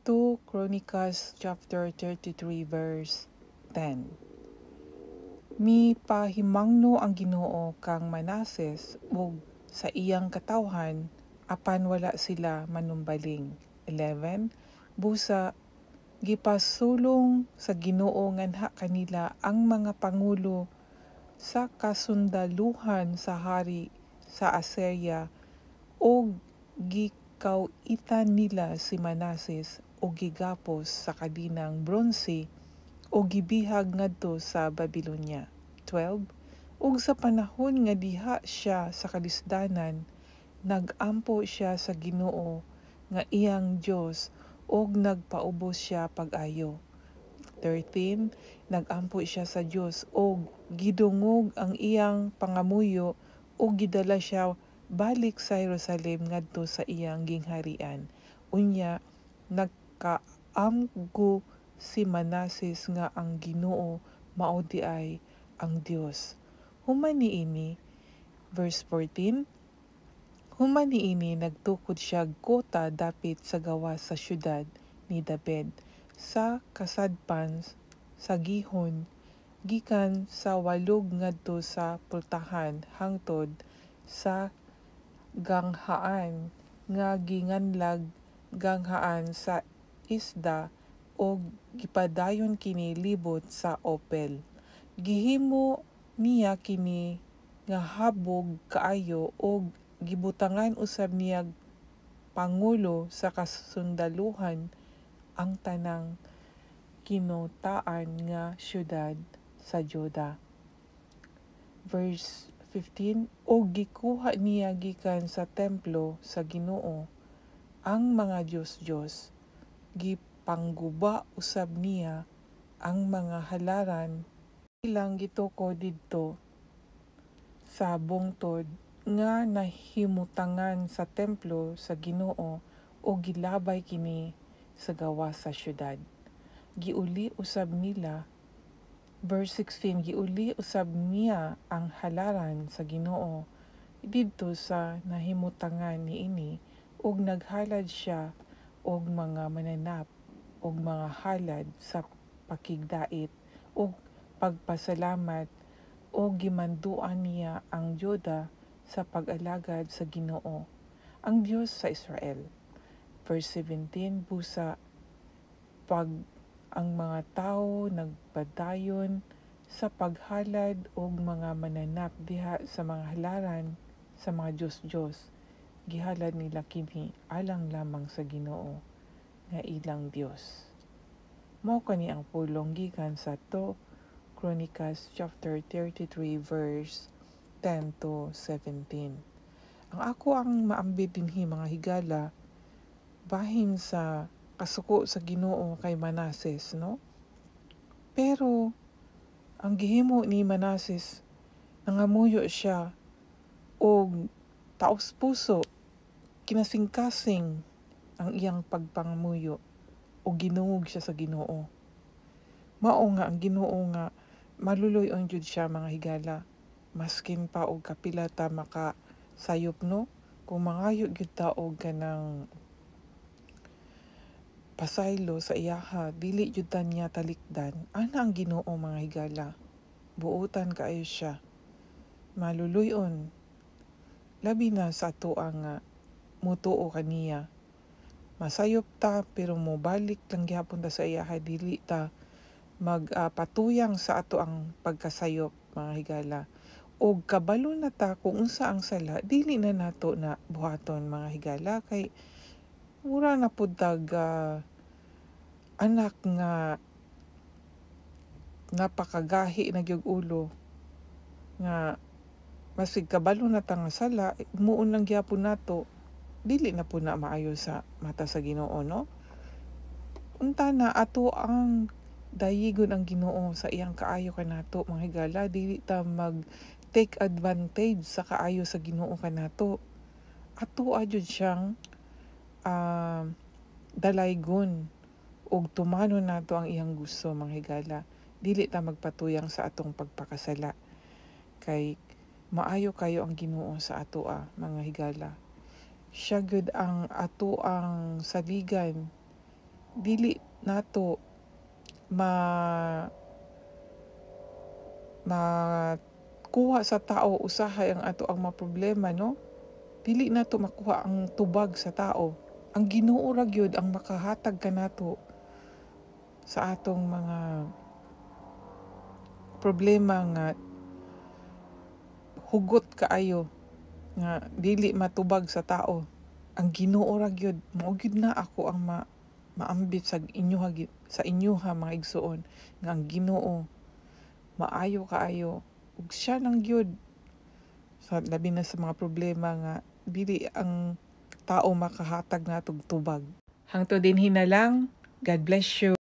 2 Chronicles chapter 33 verse 10. Mi pahimangno ang Ginoo kang Manases ug sa iyang katawhan apan wala sila manumbaling. 11. Busa gipasulong sa Ginoo nganha kanila ang mga pangulo sa kasundaluhan sa hari sa Assyria ug gikauitan nila si Manases o gigapos sa kadinang bronse o gibihag ngadto sa Babylonia. 12. Ug sa panahon nga diha siya sa kalisdanan, nagampo siya sa Ginoo nga iyang Dios ug nagpaubos siya pag-ayo. 13. Nagampo siya sa Dios ug gidungog ang iyang pangamuyo ug gidala siya balik sa Jerusalem ngadto sa iyang gingharian. Unya nagkaamgo si Manases nga ang Ginoo mao di ay ang Dios. Human niini, verse 14, human niini nagtukod siya kota dapit sa gawas sa syudad ni David sa kasadpan sa gihon gikan sa walog ngadto sa pultahan hangtod sa ganghaan nga ginganlag ganghaan sa isda o gipadayon kini libot sa Opel. Gihimo niya kini nga habog kaayo o gibutangan usab niya pangulo sa kasundaluhan ang tanang kinutaan nga syudad sa Juda. Verse 15, o gikuha niya gikan sa templo sa Ginoo ang mga Diyos-Diyos, gipangguba usab niya ang mga halaran ilang gituko didto sa bungtod nga nahimutangan sa templo sa Ginoo o gilabay kini sa gawas sa syudad. Giuli usab nila, verse 16, giuli usab niya ang halaran sa Ginoo didto sa nahimutangan niini ug naghalad siya og mga mananap og mga halad sa pakigdait ug pagpasalamat o gimanduan niya ang Juda sa pag-alagad sa Ginoo, ang Dios sa Israel. Verse 17, busa pag ang mga tao nagpadayon sa paghalad og mga mananap diha sa mga halaran sa mga Diyos-Diyos, gihalad nila kini alang lamang sa Ginoo nga ilang Dios. Mao kani ang pulong gikan sa 2 Chronicles chapter 33 verse 10 to 17. Ang ako ang maambit dinhi mga higala bahin sa kasuko sa Ginoo kay Manases, no? Pero ang gihimo ni Manases, nangamuyo siya og taos puso, kinasing-kasing ang iyang pagpangamuyo o ginungog siya sa Ginoo. Mao nga ang Ginoo nga maluloy-on jud siya mga higala. Maskin pa og kapila ta makasayop, no? Kung mangayo gyud ta og kanang pasaylo sa iyaha, dili jud ta niya talikdan, ana ang Ginoo mga higala. Buotan kaayo siya. Maluluyon. Labi na sa ato ang mutuo kaniya. Masayop ta pero mobalik lang gyapon ta sa iyaha, dili ta magpatuyang sa ato ang pagkasayop mga higala. Og kabalo na ta kung unsa ang sala, dili na nato na buhaton mga higala kay mura na pud tag anak nga napakagahi na gyud ulo nga masig kabalo na ta nga sala, muon lang gyapon nato, dili na po na maayo sa mata sa Ginoo, no? Unta na ato ang dayigon ang Ginoo sa iyang kaayo kanato mga higala, dili ta mag take advantage sa kaayo sa Ginoo kanato. Ato jud siyang dalaygon ug tumanon nato ang iyang gusto mga higala. Dili ta magpatuyang sa atong pagpakasala kay maayo kayo ang Ginoo sa ato mga higala. Siya gyud ang ato ang saligan dili nato makuha sa tao usahay ang ato ang mga problema, no? Dili nato makuha ang tubag sa tao. Ang Ginoo ra gyud ang makahatag kanato sa atong mga problema nga hugot kaayo nga dili matubag sa tao. Ang Ginoo ra gyud mao gyud na ako ang maambit sa inyoha mga igsoon nga ang Ginoo maayo kaayo ug siya nang gyud sa labi na sa mga problema nga dili ang tao makahatag natog tubag. Hangtod dinhi na lang. God bless you.